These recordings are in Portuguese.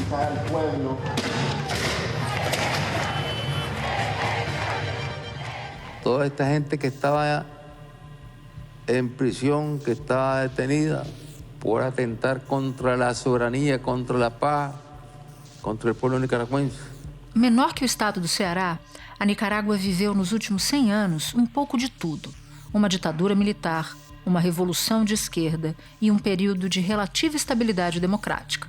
está el pueblo. Toda esta gente que estaba en prisión, que estaba detenida por atentar contra la soberanía, contra la paz, contra el pueblo nicaragüense. Menor que o estado do Ceará, a Nicarágua viveu nos últimos 100 anos um pouco de tudo. Uma ditadura militar, uma revolução de esquerda e um período de relativa estabilidade democrática.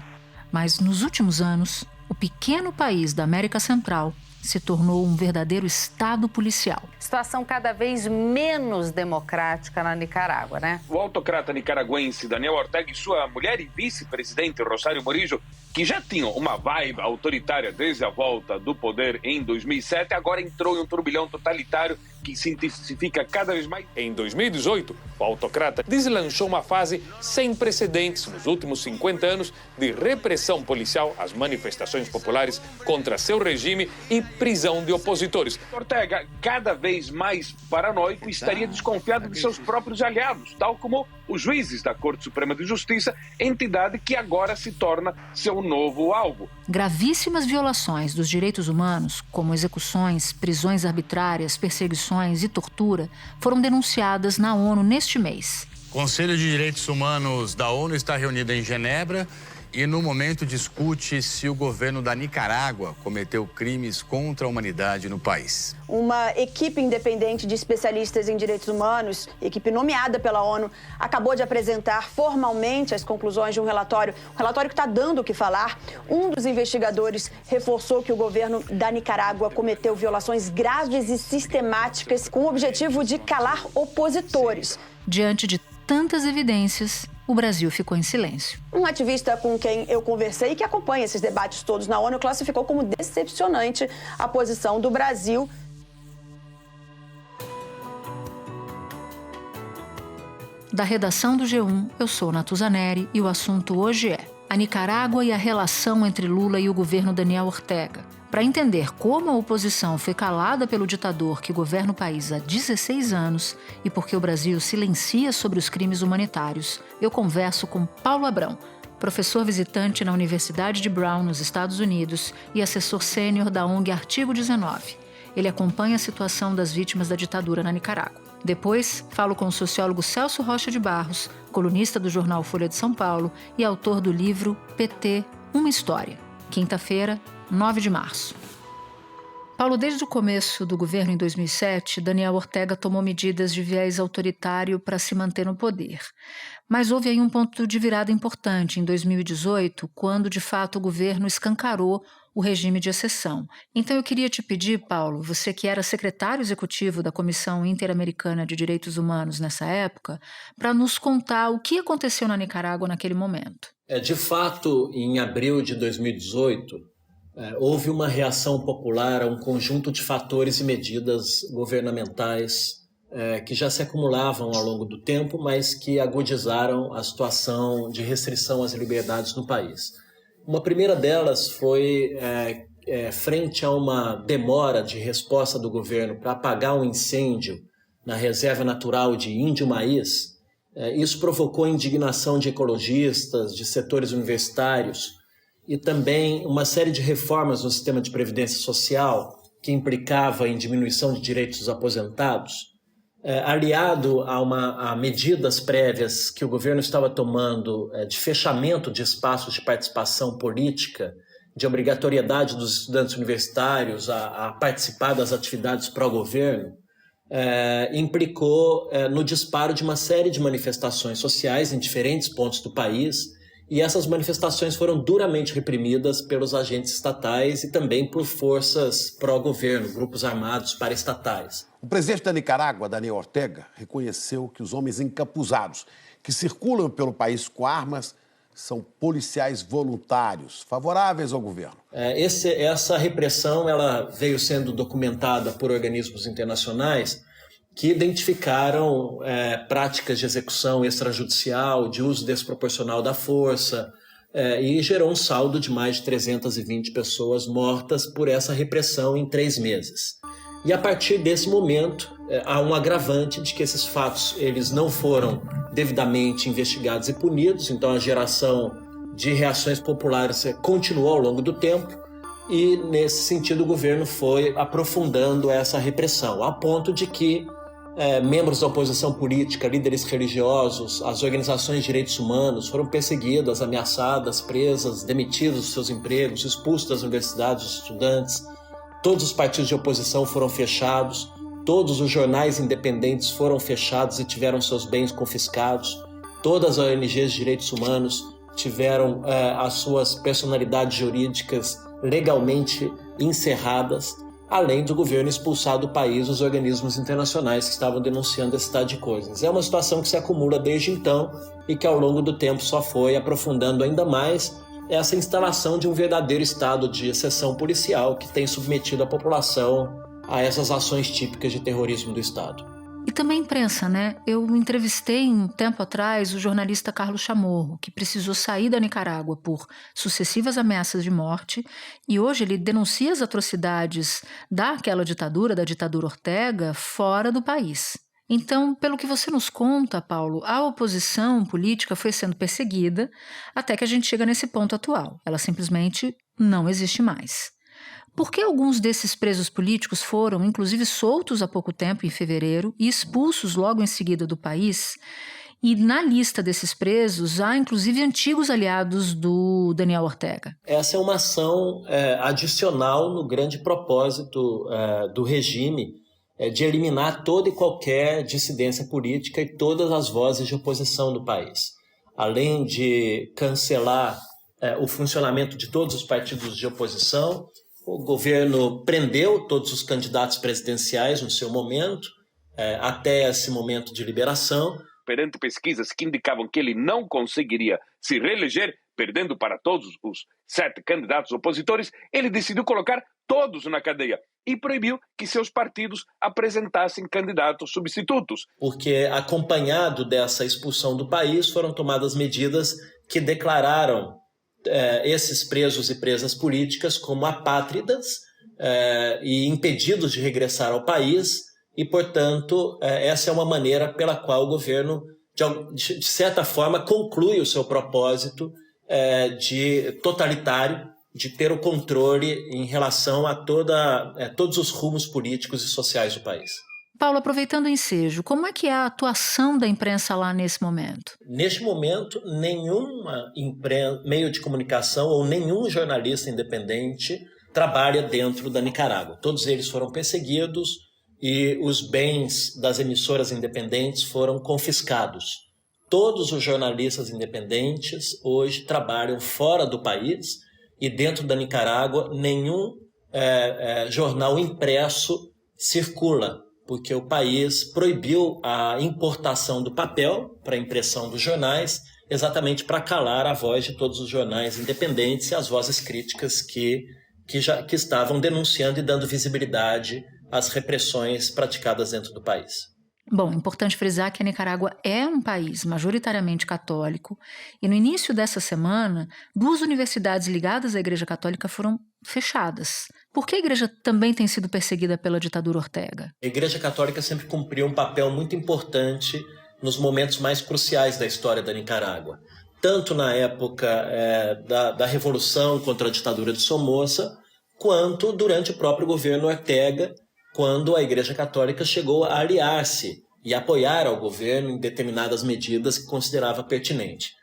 Mas nos últimos anos, o pequeno país da América Central se tornou um verdadeiro estado policial. Situação cada vez menos democrática na Nicarágua, né? O autocrata nicaragüense Daniel Ortega e sua mulher e vice-presidente Rosário Murillo, que já tinham uma vibe autoritária desde a volta do poder em 2007, agora entrou em um turbilhão totalitário que se intensifica cada vez mais. Em 2018, o autocrata deslanchou uma fase sem precedentes nos últimos 50 anos de repressão policial às manifestações populares contra seu regime e prisão de opositores. Ortega, cada vez mais paranoico, estaria desconfiado de seus próprios aliados, tal como os juízes da Corte Suprema de Justiça, entidade que agora se torna seu novo alvo. Gravíssimas violações dos direitos humanos, como execuções, prisões arbitrárias, perseguições e tortura, foram denunciadas na ONU neste mês. O Conselho de Direitos Humanos da ONU está reunido em Genebra e, no momento, discute se o governo da Nicarágua cometeu crimes contra a humanidade no país. Uma equipe independente de especialistas em direitos humanos, equipe nomeada pela ONU, acabou de apresentar formalmente as conclusões de um relatório que está dando o que falar. Um dos investigadores reforçou que o governo da Nicarágua cometeu violações graves e sistemáticas com o objetivo de calar opositores. Diante de tantas evidências, o Brasil ficou em silêncio. Um ativista com quem eu conversei e que acompanha esses debates todos na ONU classificou como decepcionante a posição do Brasil. Da redação do G1, eu sou Natuza Neri e o assunto hoje é a Nicarágua e a relação entre Lula e o governo Daniel Ortega. Para entender como a oposição foi calada pelo ditador que governa o país há 16 anos e por que o Brasil silencia sobre os crimes humanitários, eu converso com Paulo Abrão, professor visitante na Universidade de Brown, nos Estados Unidos, e assessor sênior da ONG Artigo 19. Ele acompanha a situação das vítimas da ditadura na Nicarágua. Depois, falo com o sociólogo Celso Rocha de Barros, colunista do jornal Folha de São Paulo e autor do livro PT, Uma História. Quinta-feira, 9 de março. Paulo, desde o começo do governo em 2007, Daniel Ortega tomou medidas de viés autoritário para se manter no poder. Mas houve aí um ponto de virada importante em 2018, quando de fato o governo escancarou o regime de exceção. Então eu queria te pedir, Paulo, você que era secretário executivo da Comissão Interamericana de Direitos Humanos nessa época, para nos contar o que aconteceu na Nicarágua naquele momento. De fato, em abril de 2018, houve uma reação popular a um conjunto de fatores e medidas governamentais que já se acumulavam ao longo do tempo, mas que agudizaram a situação de restrição às liberdades no país. Uma primeira delas foi frente a uma demora de resposta do governo para apagar um incêndio na reserva natural de Índio Maíz. Isso provocou indignação de ecologistas, de setores universitários e também uma série de reformas no sistema de previdência social que implicava em diminuição de direitos dos aposentados, aliado a medidas prévias que o governo estava tomando de fechamento de espaços de participação política, de obrigatoriedade dos estudantes universitários a participar das atividades pró-governo, implicou no disparo de uma série de manifestações sociais em diferentes pontos do país, e essas manifestações foram duramente reprimidas pelos agentes estatais e também por forças pró-governo, grupos armados paraestatais. O presidente da Nicarágua, Daniel Ortega, reconheceu que os homens encapuzados que circulam pelo país com armas são policiais voluntários, favoráveis ao governo. Essa repressão ela veio sendo documentada por organismos internacionais que identificaram práticas de execução extrajudicial, de uso desproporcional da força, e gerou um saldo de mais de 320 pessoas mortas por essa repressão em 3 meses. E a partir desse momento, há um agravante de que esses fatos eles não foram devidamente investigados e punidos, então a geração de reações populares continuou ao longo do tempo e, nesse sentido, o governo foi aprofundando essa repressão, a ponto de que membros da oposição política, líderes religiosos, as organizações de direitos humanos foram perseguidas, ameaçadas, presas, demitidos dos seus empregos, expulsos das universidades, dos estudantes. Todos os partidos de oposição foram fechados, todos os jornais independentes foram fechados e tiveram seus bens confiscados, todas as ONGs de direitos humanos tiveram as suas personalidades jurídicas legalmente encerradas, além do governo expulsar do país os organismos internacionais que estavam denunciando esse estado de coisas. É uma situação que se acumula desde então e que ao longo do tempo só foi aprofundando ainda mais essa instalação de um verdadeiro estado de exceção policial que tem submetido a população a essas ações típicas de terrorismo do Estado. E também a imprensa, né? Eu entrevistei um tempo atrás o jornalista Carlos Chamorro, que precisou sair da Nicarágua por sucessivas ameaças de morte, e hoje ele denuncia as atrocidades daquela ditadura, da ditadura Ortega, fora do país. Então, pelo que você nos conta, Paulo, a oposição política foi sendo perseguida até que a gente chega nesse ponto atual. Ela simplesmente não existe mais. Por que alguns desses presos políticos foram, inclusive, soltos há pouco tempo, em fevereiro, e expulsos logo em seguida do país? E na lista desses presos há, inclusive, antigos aliados do Daniel Ortega. Essa é uma ação adicional no grande propósito do regime de eliminar toda e qualquer dissidência política e todas as vozes de oposição do país. Além de cancelar o funcionamento de todos os partidos de oposição, o governo prendeu todos os candidatos presidenciais no seu momento, até esse momento de liberação. Perante pesquisas que indicavam que ele não conseguiria se reeleger, perdendo para todos os 7 candidatos opositores, ele decidiu colocar todos na cadeia e proibiu que seus partidos apresentassem candidatos substitutos. Porque, acompanhado dessa expulsão do país, foram tomadas medidas que declararam esses presos e presas políticas como apátridas e impedidos de regressar ao país e, portanto, essa é uma maneira pela qual o governo, de certa forma, conclui o seu propósito de totalitário, de ter o controle em relação a todos os rumos políticos e sociais do país. Paulo, aproveitando o ensejo, como é que é a atuação da imprensa lá nesse momento? Neste momento, nenhum meio de comunicação ou nenhum jornalista independente trabalha dentro da Nicarágua. Todos eles foram perseguidos e os bens das emissoras independentes foram confiscados. Todos os jornalistas independentes hoje trabalham fora do país e dentro da Nicarágua nenhum jornal impresso circula, porque o país proibiu a importação do papel para a impressão dos jornais, exatamente para calar a voz de todos os jornais independentes e as vozes críticas que estavam denunciando e dando visibilidade às repressões praticadas dentro do país. Bom, é importante frisar que a Nicarágua é um país majoritariamente católico e no início dessa semana, 2 universidades ligadas à Igreja Católica foram fechadas. Por que a igreja também tem sido perseguida pela ditadura Ortega? A Igreja Católica sempre cumpriu um papel muito importante nos momentos mais cruciais da história da Nicarágua. Tanto na época da Revolução contra a ditadura de Somoza, quanto durante o próprio governo Ortega, quando a Igreja Católica chegou a aliar-se e apoiar ao governo em determinadas medidas que considerava pertinente.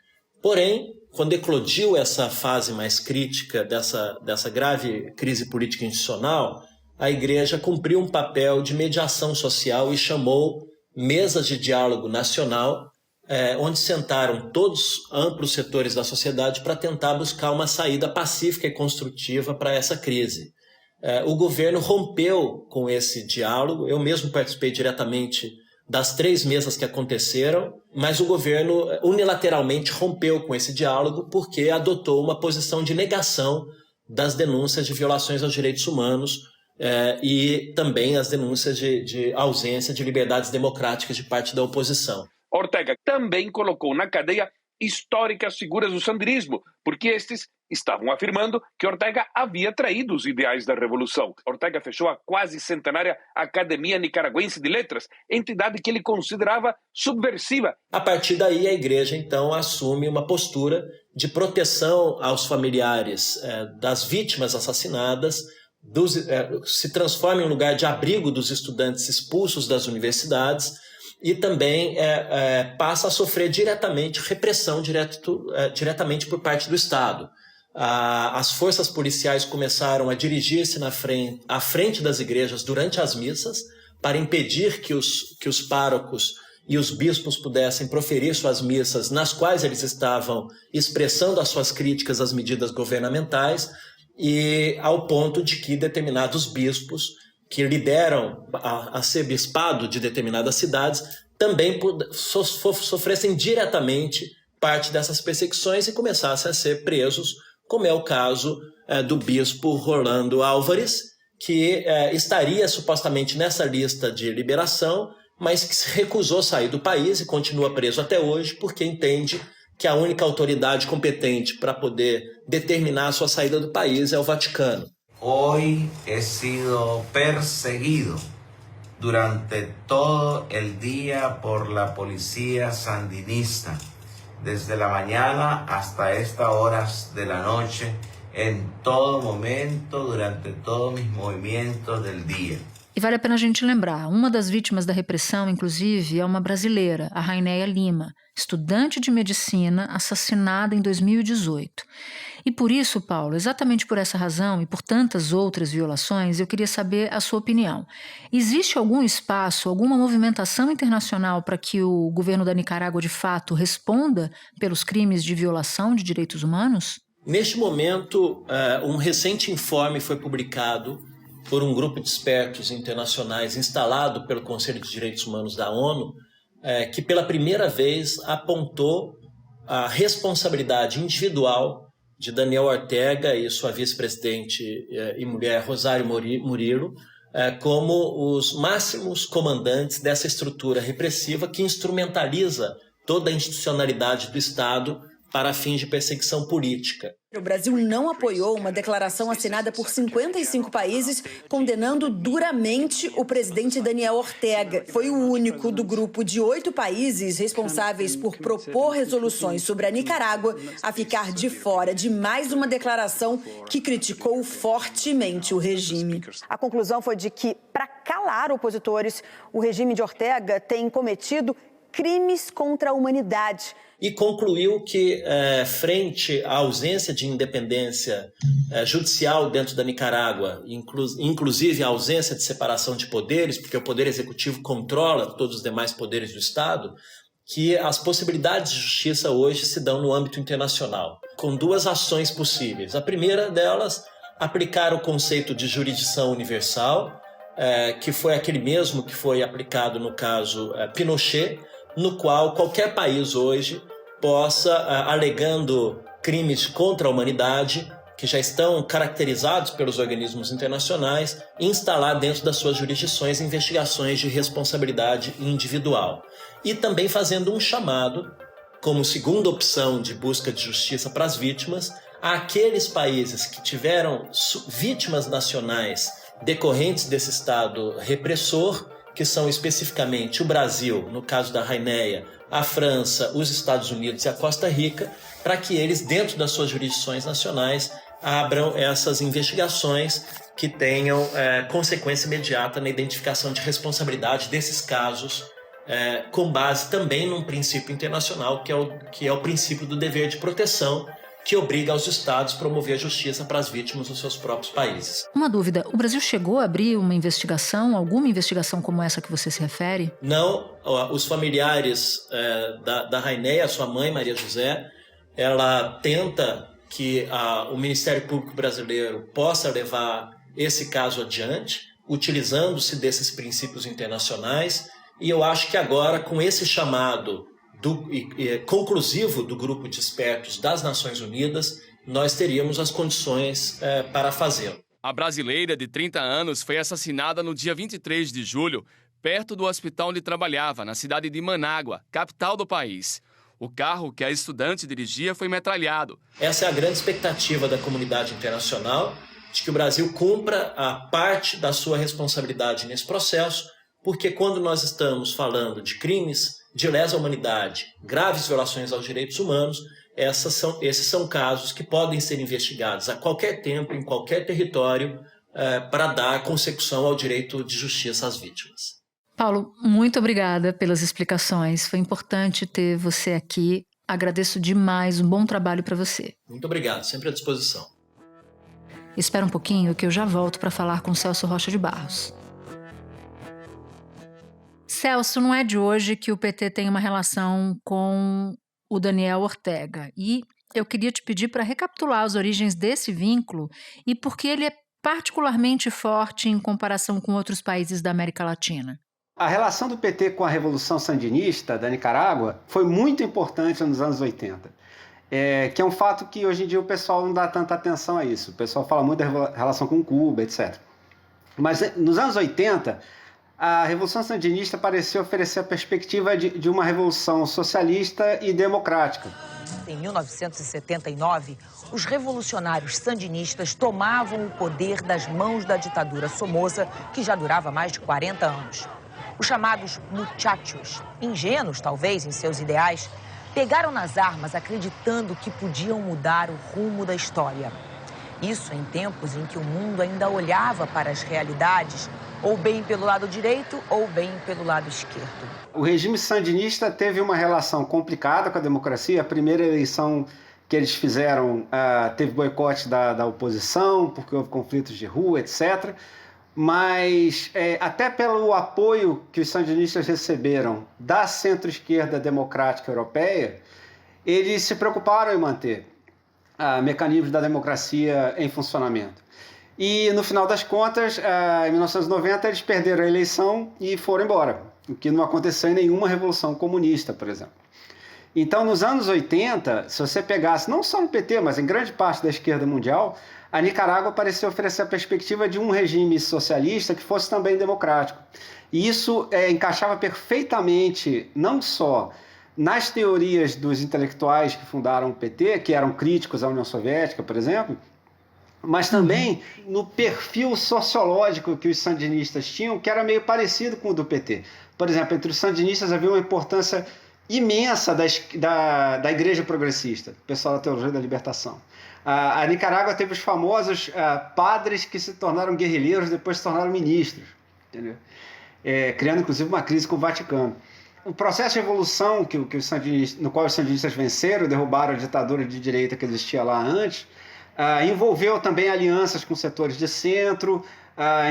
Porém, quando eclodiu essa fase mais crítica dessa grave crise política institucional, a Igreja cumpriu um papel de mediação social e chamou mesas de diálogo nacional, onde sentaram todos amplos setores da sociedade para tentar buscar uma saída pacífica e construtiva para essa crise. O governo rompeu com esse diálogo, eu mesmo participei diretamente das 3 mesas que aconteceram, mas o governo unilateralmente rompeu com esse diálogo porque adotou uma posição de negação das denúncias de violações aos direitos humanos e também as denúncias de ausência de liberdades democráticas de parte da oposição. Ortega também colocou na cadeia históricas figuras do sandinismo, porque estes estavam afirmando que Ortega havia traído os ideais da revolução. Ortega fechou a quase centenária Academia Nicaragüense de Letras, entidade que ele considerava subversiva. A partir daí, a igreja, então, assume uma postura de proteção aos familiares das vítimas assassinadas, se transforma em um lugar de abrigo dos estudantes expulsos das universidades e também passa a sofrer diretamente repressão diretamente por parte do Estado. As forças policiais começaram a dirigir-se à frente das igrejas durante as missas para impedir que os párocos e os bispos pudessem proferir suas missas, nas quais eles estavam expressando as suas críticas às medidas governamentais, e ao ponto de que determinados bispos que lideram a arcebispado de determinadas cidades também sofressem diretamente parte dessas perseguições e começassem a ser presos, como é o caso do bispo Rolando Álvares, que estaria supostamente nessa lista de liberação, mas que se recusou a sair do país e continua preso até hoje porque entende que a única autoridade competente para poder determinar a sua saída do país é o Vaticano. Hoy he sido perseguido durante todo el día por la policía sandinista, desde la mañana hasta estas horas de la noche, en todo momento, durante todos mis movimientos del día. E vale a pena a gente lembrar, uma das vítimas da repressão, inclusive, é uma brasileira, a Rainéia Lima, estudante de medicina, assassinada em 2018. E por isso, Paulo, exatamente por essa razão e por tantas outras violações, eu queria saber a sua opinião. Existe algum espaço, alguma movimentação internacional para que o governo da Nicarágua, de fato, responda pelos crimes de violação de direitos humanos? Neste momento, um recente informe foi publicado por um grupo de expertos internacionais instalado pelo Conselho de Direitos Humanos da ONU, que pela primeira vez apontou a responsabilidade individual de Daniel Ortega e sua vice-presidente e mulher Rosário Murillo como os máximos comandantes dessa estrutura repressiva que instrumentaliza toda a institucionalidade do Estado para fins de perseguição política. O Brasil não apoiou uma declaração assinada por 55 países condenando duramente o presidente Daniel Ortega. Foi o único do grupo de 8 países responsáveis por propor resoluções sobre a Nicarágua a ficar de fora de mais uma declaração que criticou fortemente o regime. A conclusão foi de que, para calar opositores, o regime de Ortega tem cometido crimes contra a humanidade. E concluiu que, frente à ausência de independência judicial dentro da Nicarágua, inclusive a ausência de separação de poderes, porque o Poder Executivo controla todos os demais poderes do Estado, que as possibilidades de justiça hoje se dão no âmbito internacional, com 2 ações possíveis. A primeira delas, aplicar o conceito de jurisdição universal, que foi aquele mesmo que foi aplicado no caso Pinochet, no qual qualquer país hoje possa, alegando crimes contra a humanidade, que já estão caracterizados pelos organismos internacionais, instalar dentro das suas jurisdições investigações de responsabilidade individual. E também fazendo um chamado, como segunda opção de busca de justiça para as vítimas, àqueles países que tiveram vítimas nacionais decorrentes desse Estado repressor, que são especificamente o Brasil, no caso da Rainéia, a França, os Estados Unidos e a Costa Rica, para que eles, dentro das suas jurisdições nacionais, abram essas investigações que tenham consequência imediata na identificação de responsabilidade desses casos, com base também num princípio internacional, que é o princípio do dever de proteção, que obriga os estados a promover a justiça para as vítimas dos seus próprios países. Uma dúvida, o Brasil chegou a abrir uma investigação, alguma investigação como essa que você se refere? Não, os familiares da Rainéia, sua mãe, Maria José, ela tenta que o Ministério Público brasileiro possa levar esse caso adiante, utilizando-se desses princípios internacionais, e eu acho que agora, com esse chamado conclusivo do grupo de expertos das Nações Unidas, nós teríamos as condições para fazê-lo. A brasileira de 30 anos foi assassinada no dia 23 de julho, perto do hospital onde trabalhava, na cidade de Manágua, capital do país. O carro que a estudante dirigia foi metralhado. Essa é a grande expectativa da comunidade internacional, de que o Brasil cumpra a parte da sua responsabilidade nesse processo, porque quando nós estamos falando de crimes de lesa humanidade, graves violações aos direitos humanos, esses são casos que podem ser investigados a qualquer tempo, em qualquer território, para dar consecução ao direito de justiça às vítimas. Paulo, muito obrigada pelas explicações. Foi importante ter você aqui. Agradeço demais. Um bom trabalho para você. Muito obrigado, sempre à disposição. Espera um pouquinho que eu já volto para falar com Celso Rocha de Barros. Celso, não é de hoje que o PT tem uma relação com o Daniel Ortega. E eu queria te pedir para recapitular as origens desse vínculo e por que ele é particularmente forte em comparação com outros países da América Latina. A relação do PT com a Revolução Sandinista da Nicarágua foi muito importante nos anos 80, que é um fato que hoje em dia o pessoal não dá tanta atenção a isso. O pessoal fala muito da relação com Cuba, etc. Mas nos anos 80, a Revolução Sandinista parecia oferecer a perspectiva de uma revolução socialista e democrática. Em 1979, os revolucionários sandinistas tomavam o poder das mãos da ditadura Somoza, que já durava mais de 40 anos. Os chamados muchachos, ingênuos talvez em seus ideais, pegaram nas armas acreditando que podiam mudar o rumo da história. Isso em tempos em que o mundo ainda olhava para as realidades, ou bem pelo lado direito ou bem pelo lado esquerdo. O regime sandinista teve uma relação complicada com a democracia. A primeira eleição que eles fizeram teve boicote da oposição, porque houve conflitos de rua, etc. Mas até pelo apoio que os sandinistas receberam da centro-esquerda democrática europeia, eles se preocuparam em manter mecanismos da democracia em funcionamento. E, no final das contas, em 1990, eles perderam a eleição e foram embora, o que não aconteceu em nenhuma revolução comunista, por exemplo. Então, nos anos 80, se você pegasse, não só no PT, mas em grande parte da esquerda mundial, a Nicarágua parecia oferecer a perspectiva de um regime socialista que fosse também democrático. E isso encaixava perfeitamente, não só nas teorias dos intelectuais que fundaram o PT, que eram críticos à União Soviética, por exemplo, mas também no perfil sociológico que os sandinistas tinham, que era meio parecido com o do PT. Por exemplo, entre os sandinistas havia uma importância imensa da Igreja Progressista, o pessoal da Teologia da Libertação. A Nicarágua teve os famosos padres que se tornaram guerrilheiros, depois se tornaram ministros, entendeu? Criando inclusive uma crise com o Vaticano. O processo de evolução no qual os sandinistas venceram, derrubaram a ditadura de direita que existia lá antes, envolveu também alianças com setores de centro,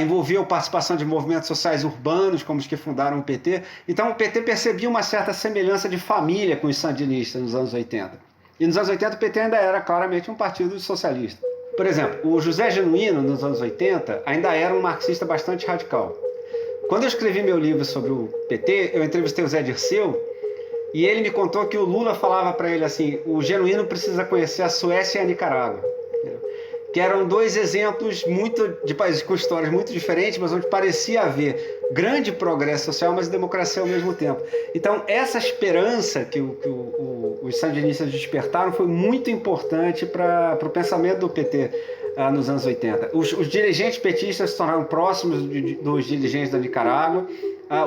envolveu participação de movimentos sociais urbanos, como os que fundaram o PT. Então o PT percebia uma certa semelhança de família com os sandinistas nos anos 80. E nos anos 80 o PT ainda era claramente um partido socialista. Por exemplo, o José Genuíno, nos anos 80, ainda era um marxista bastante radical. Quando eu escrevi meu livro sobre o PT, eu entrevistei o Zé Dirceu, e ele me contou que o Lula falava para ele assim: o Genuíno precisa conhecer a Suécia e a Nicarágua, que eram dois exemplos de países com histórias muito diferentes, mas onde parecia haver grande progresso social, mas democracia ao mesmo tempo. Então, essa esperança que os sandinistas despertaram foi muito importante para o pensamento do PT nos anos 80. Os dirigentes petistas se tornaram próximos dos dirigentes da Nicarágua.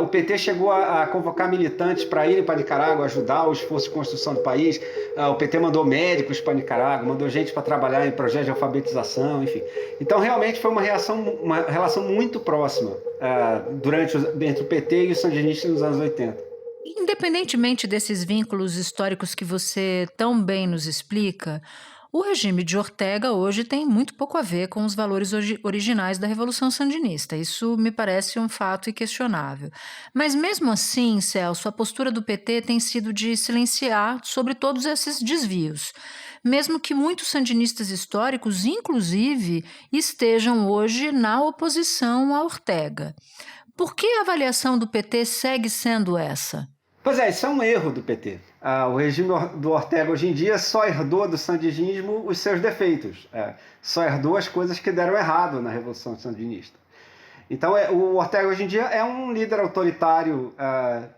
O PT chegou a convocar militantes para irem para a Nicarágua, ajudar o esforço de construção do país. O PT mandou médicos para a Nicarágua, mandou gente para trabalhar em projetos de alfabetização, enfim. Então, realmente, foi uma relação muito próxima entre o PT e os sandinistas nos anos 80. Independentemente desses vínculos históricos que você tão bem nos explica, o regime de Ortega hoje tem muito pouco a ver com os valores originais da Revolução Sandinista. Isso me parece um fato inquestionável. Mas mesmo assim, Celso, a postura do PT tem sido de silenciar sobre todos esses desvios. Mesmo que muitos sandinistas históricos, inclusive, estejam hoje na oposição a Ortega. Por que a avaliação do PT segue sendo essa? Pois é, isso é um erro do PT. O regime do Ortega hoje em dia só herdou do sandinismo os seus defeitos. Só herdou as coisas que deram errado na Revolução Sandinista. Então, o Ortega hoje em dia é um líder autoritário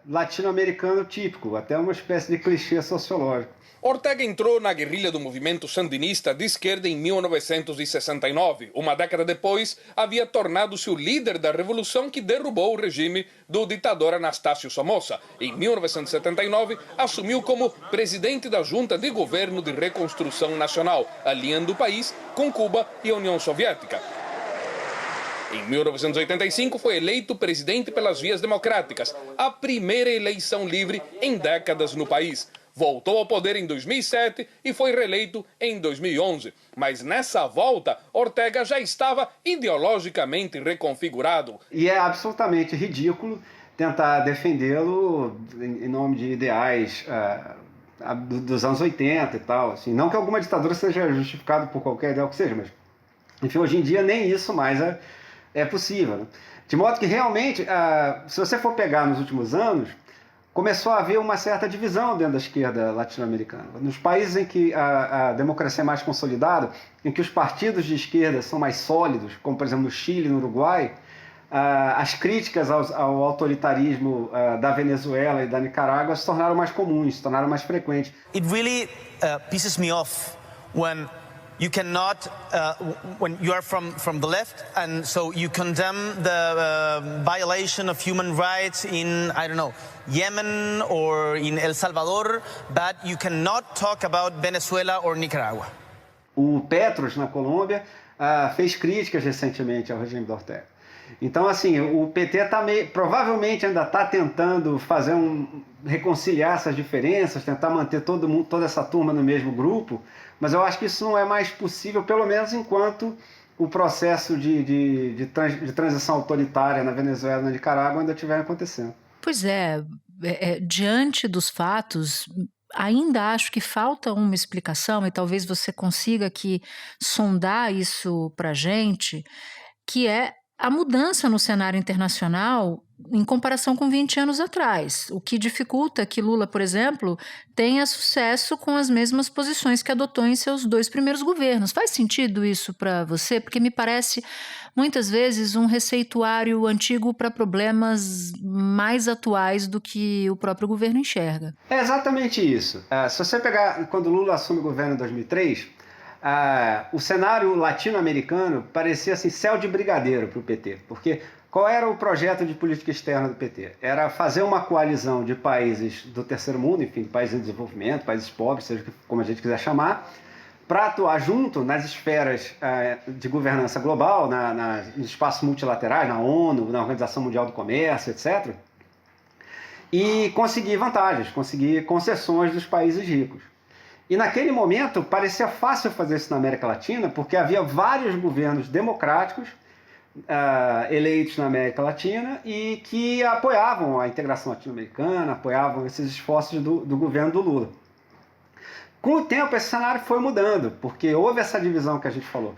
latino-americano típico, até uma espécie de clichê sociológico. Ortega entrou na guerrilha do movimento sandinista de esquerda em 1969. Uma década depois, havia tornado-se o líder da revolução que derrubou o regime do ditador Anastácio Somoza. Em 1979, assumiu como presidente da Junta de Governo de Reconstrução Nacional, alinhando o país com Cuba e a União Soviética. Em 1985, foi eleito presidente pelas vias democráticas, a primeira eleição livre em décadas no país. Voltou ao poder em 2007 e foi reeleito em 2011. Mas nessa volta, Ortega já estava ideologicamente reconfigurado. E é absolutamente ridículo tentar defendê-lo em nome de ideais dos anos 80 e tal. Assim, não que alguma ditadura seja justificada por qualquer ideal que seja, mas, enfim, hoje em dia nem isso mais é possível. Né? De modo que, realmente, se você for pegar nos últimos anos, começou a haver uma certa divisão dentro da esquerda latino-americana. Nos países em que a democracia é mais consolidada, em que os partidos de esquerda são mais sólidos, como, por exemplo, no Chile e no Uruguai, as críticas ao autoritarismo da Venezuela e da Nicarágua se tornaram mais comuns, se tornaram mais frequentes. It really pisses me off when you cannot, when you are from the left, and so you condemn the violation of human rights in, I don't know, Yemen or in El Salvador, but you cannot talk about Venezuela or Nicaragua. O Petros, na Colômbia, fez críticas recentemente ao regime do Ortega. Então, assim, o PT provavelmente ainda está tentando reconciliar essas diferenças, tentar manter toda essa turma no mesmo grupo, mas eu acho que isso não é mais possível, pelo menos enquanto o processo de transição autoritária na Venezuela e na Nicarágua ainda estiver acontecendo. Pois é, diante dos fatos, ainda acho que falta uma explicação, e talvez você consiga aqui sondar isso para a gente, que é a mudança no cenário internacional em comparação com 20 anos atrás, o que dificulta que Lula, por exemplo, tenha sucesso com as mesmas posições que adotou em seus 2 primeiros governos. Faz sentido isso para você? Porque me parece, muitas vezes, um receituário antigo para problemas mais atuais do que o próprio governo enxerga. É exatamente isso. Se você pegar, quando Lula assume o governo em 2003, o cenário latino-americano parecia assim, céu de brigadeiro para o PT, porque qual era o projeto de política externa do PT? Era fazer uma coalizão de países do terceiro mundo, enfim, países em desenvolvimento, países pobres, seja como a gente quiser chamar, para atuar junto nas esferas de governança global, nos espaços multilaterais, na ONU, na Organização Mundial do Comércio, etc., e conseguir vantagens, conseguir concessões dos países ricos. E naquele momento parecia fácil fazer isso na América Latina, porque havia vários governos democráticos eleitos na América Latina e que apoiavam a integração latino-americana, apoiavam esses esforços do governo do Lula. Com o tempo, esse cenário foi mudando, porque houve essa divisão que a gente falou.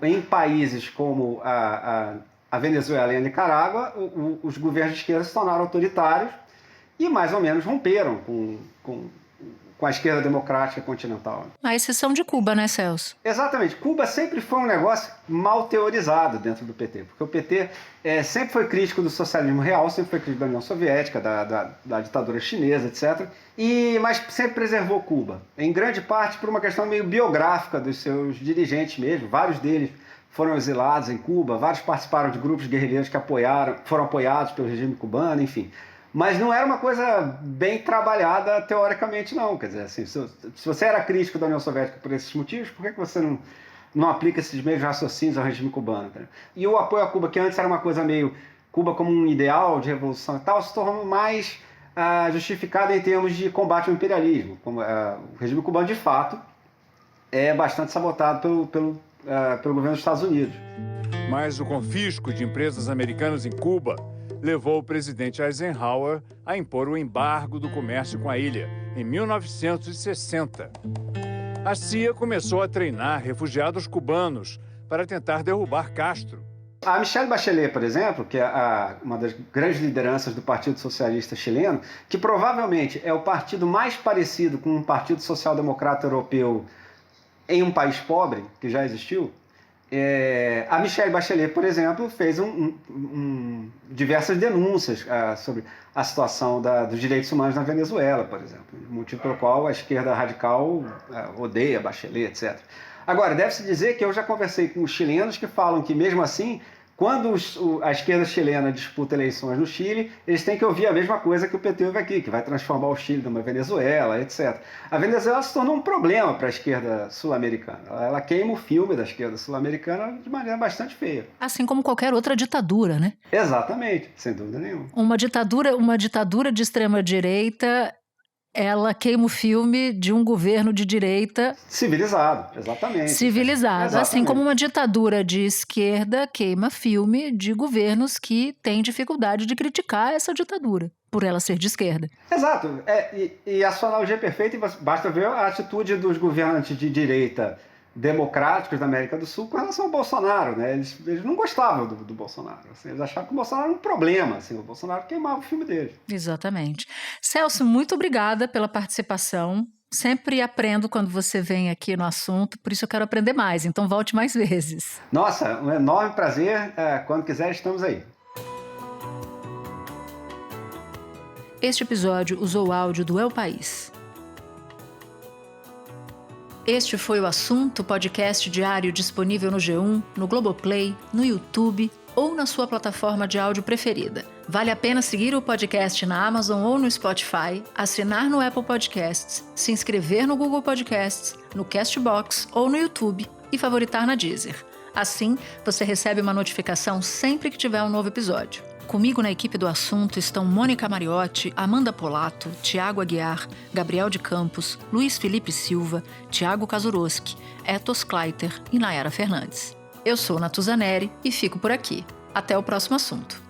Em países como a Venezuela e a Nicarágua, os governos de esquerda se tornaram autoritários e mais ou menos romperam com a esquerda democrática continental. A exceção de Cuba, né, Celso? Exatamente. Cuba sempre foi um negócio mal teorizado dentro do PT, porque o PT sempre foi crítico do socialismo real, sempre foi crítico da União Soviética, da ditadura chinesa, etc., mas sempre preservou Cuba, em grande parte por uma questão meio biográfica dos seus dirigentes mesmo. Vários deles foram exilados em Cuba, vários participaram de grupos guerrilheiros que foram apoiados pelo regime cubano, enfim. Mas não era uma coisa bem trabalhada teoricamente, não. Quer dizer, assim, se você era crítico da União Soviética por esses motivos, por que você não aplica esses mesmos raciocínios ao regime cubano? Tá? E o apoio a Cuba, que antes era uma coisa meio Cuba como um ideal de revolução e tal, se tornou mais justificado em termos de combate ao imperialismo. O regime cubano, de fato, é bastante sabotado pelo governo dos Estados Unidos. Mas o confisco de empresas americanas em Cuba levou o presidente Eisenhower a impor o embargo do comércio com a ilha, em 1960. A CIA começou a treinar refugiados cubanos para tentar derrubar Castro. A Michelle Bachelet, por exemplo, que é uma das grandes lideranças do Partido Socialista Chileno, que provavelmente é o partido mais parecido com um Partido Social Democrata Europeu em um país pobre, que já existiu, A Michelle Bachelet, por exemplo, fez diversas denúncias sobre a situação dos direitos humanos na Venezuela, por exemplo, motivo pelo qual a esquerda radical odeia Bachelet, etc. Agora, deve-se dizer que eu já conversei com os chilenos que falam que, mesmo assim, quando a esquerda chilena disputa eleições no Chile, eles têm que ouvir a mesma coisa que o PT ouve aqui, que vai transformar o Chile numa Venezuela, etc. A Venezuela se tornou um problema para a esquerda sul-americana. Ela queima o filme da esquerda sul-americana de maneira bastante feia. Assim como qualquer outra ditadura, né? Exatamente, sem dúvida nenhuma. Uma ditadura de extrema-direita, ela queima o filme de um governo de direita... Civilizado, exatamente. Civilizado. Exatamente. Assim como uma ditadura de esquerda queima filme de governos que têm dificuldade de criticar essa ditadura, por ela ser de esquerda. Exato. E a sua analogia é perfeita, e basta ver a atitude dos governantes de direita democráticos da América do Sul com relação ao Bolsonaro, né? Eles não gostavam do Bolsonaro. Assim, eles achavam que o Bolsonaro era um problema. Assim, o Bolsonaro queimava o filme dele. Exatamente. Celso, muito obrigada pela participação. Sempre aprendo quando você vem aqui no assunto, por isso eu quero aprender mais. Então volte mais vezes. Nossa, um enorme prazer. Quando quiser, estamos aí. Este episódio usou o áudio do El País. Este foi o Assunto, podcast diário disponível no G1, no Globoplay, no YouTube ou na sua plataforma de áudio preferida. Vale a pena seguir o podcast na Amazon ou no Spotify, assinar no Apple Podcasts, se inscrever no Google Podcasts, no Castbox ou no YouTube e favoritar na Deezer. Assim, você recebe uma notificação sempre que tiver um novo episódio. Comigo na equipe do Assunto estão Mônica Mariotti, Amanda Polato, Tiago Aguiar, Gabriel de Campos, Luiz Felipe Silva, Tiago Kazuroski, Etos Kleiter e Nayara Fernandes. Eu sou Natuzaneri e fico por aqui. Até o próximo assunto.